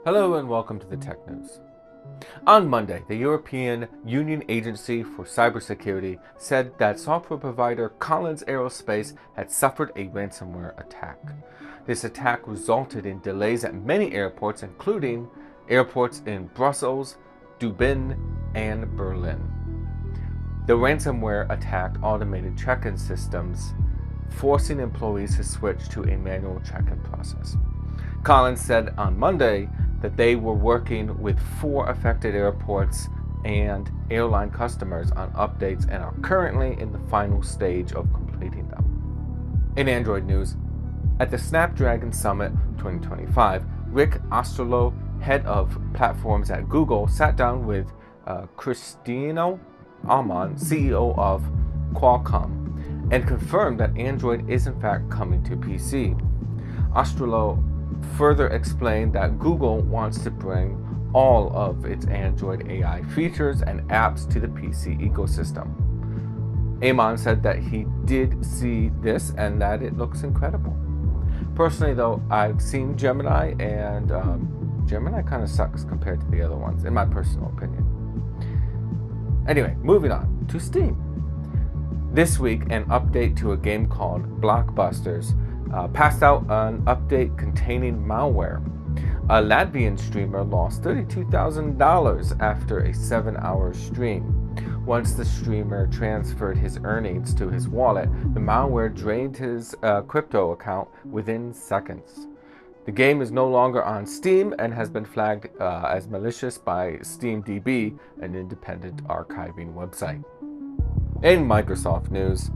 Hello and welcome to the Tech News. On Monday, the European Union Agency for Cybersecurity said that software provider Collins Aerospace had suffered a ransomware attack. This attack resulted in delays at many airports, including airports in Brussels, Dublin, and Berlin. The ransomware attack automated check-in systems, forcing employees to switch to a manual check-in process. Collins said on Monday that they were working with 4 affected airports and airline customers on updates and are currently in the final stage of completing them. In Android news, at the Snapdragon Summit 2025, Rick Osterloh, head of platforms at Google, sat down with Cristiano Amon, CEO of Qualcomm, and confirmed that Android is in fact coming to PC. Osterloh further explained that Google wants to bring all of its Android AI features and apps to the PC ecosystem. Amon said that he did see this and that it looks incredible. Personally, though, I've seen Gemini, and Gemini kind of sucks compared to the other ones, in my personal opinion. Anyway, moving on to Steam. This week, an update to a game called Blockbusters passed out an update containing malware. A Latvian streamer lost $32,000 after a 7-hour stream. Once the streamer transferred his earnings to his wallet, the malware drained his crypto account within seconds. The game is no longer on Steam and has been flagged as malicious by SteamDB, an independent archiving website. In Microsoft news,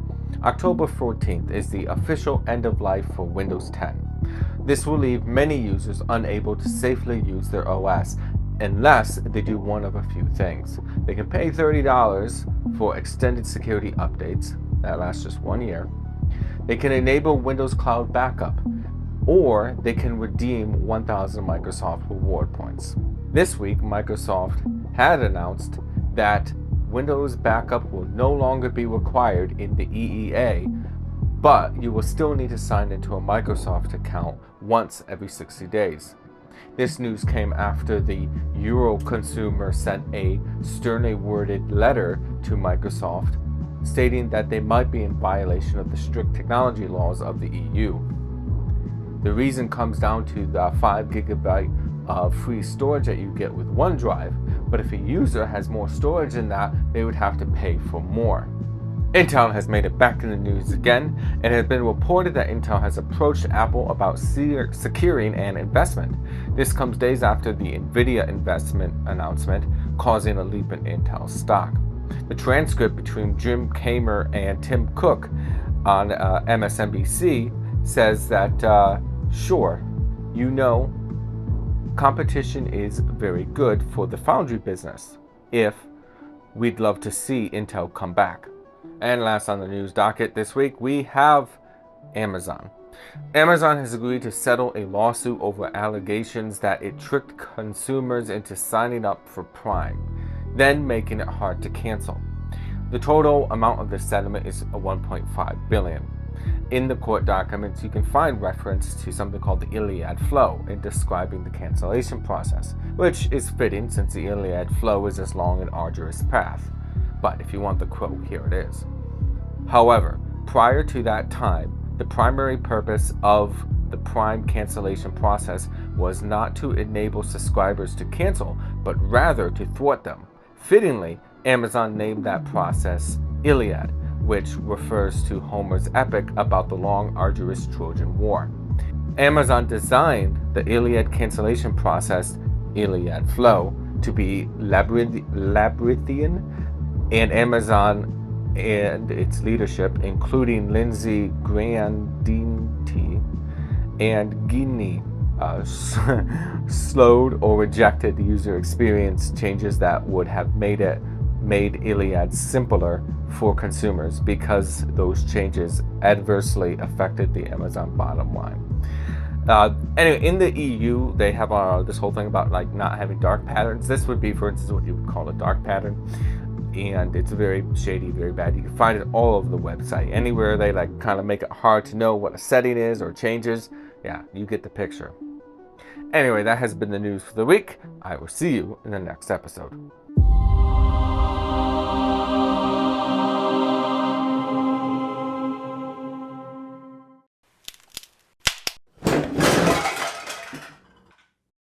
October 14th is the official end of life for Windows 10. This will leave many users unable to safely use their OS unless they do one of a few things. They can pay $30 for extended security updates, that lasts just 1 year. They can enable Windows Cloud Backup, or they can redeem 1,000 Microsoft reward points. This week, Microsoft had announced that Windows backup will no longer be required in the EEA, but you will still need to sign into a Microsoft account once every 60 days. This news came after the Euroconsumer sent a sternly worded letter to Microsoft stating that they might be in violation of the strict technology laws of the EU. The reason comes down to the 5 GB of free storage that you get with OneDrive, but if a user has more storage than that, they would have to pay for more. Intel has made it back in the news again, and it has been reported that Intel has approached Apple about securing an investment. This comes days after the Nvidia investment announcement, causing a leap in Intel stock. The transcript between Jim Cramer and Tim Cook on MSNBC says that, sure, competition is very good for the foundry business if we'd love to see Intel come back. And last on the news docket this week, we have Amazon. Amazon has agreed to settle a lawsuit over allegations that it tricked consumers into signing up for Prime, then making it hard to cancel. The total amount of the settlement is $1.5 billion. In the court documents, you can find reference to something called the Iliad Flow in describing the cancellation process, which is fitting since the Iliad Flow is as long and arduous path. But if you want the quote, here it is. However, prior to that time, the primary purpose of the Prime cancellation process was not to enable subscribers to cancel, but rather to thwart them. Fittingly, Amazon named that process Iliad, which refers to Homer's epic about the long, arduous Trojan War. Amazon designed the Iliad cancellation process, Iliad Flow, to be labyrinthian, and Amazon and its leadership, including Lindsay Grandinti and Guinea, slowed or rejected the user experience changes that would have made Iliad simpler for consumers because those changes adversely affected the Amazon bottom line. Anyway, in the EU, they have this whole thing about not having dark patterns. This would be, for instance, what you would call a dark pattern. And it's very shady, very bad. You can find it all over the website. Anywhere they kind of make it hard to know what a setting is or changes, yeah, you get the picture. Anyway, that has been the news for the week. I will see you in the next episode.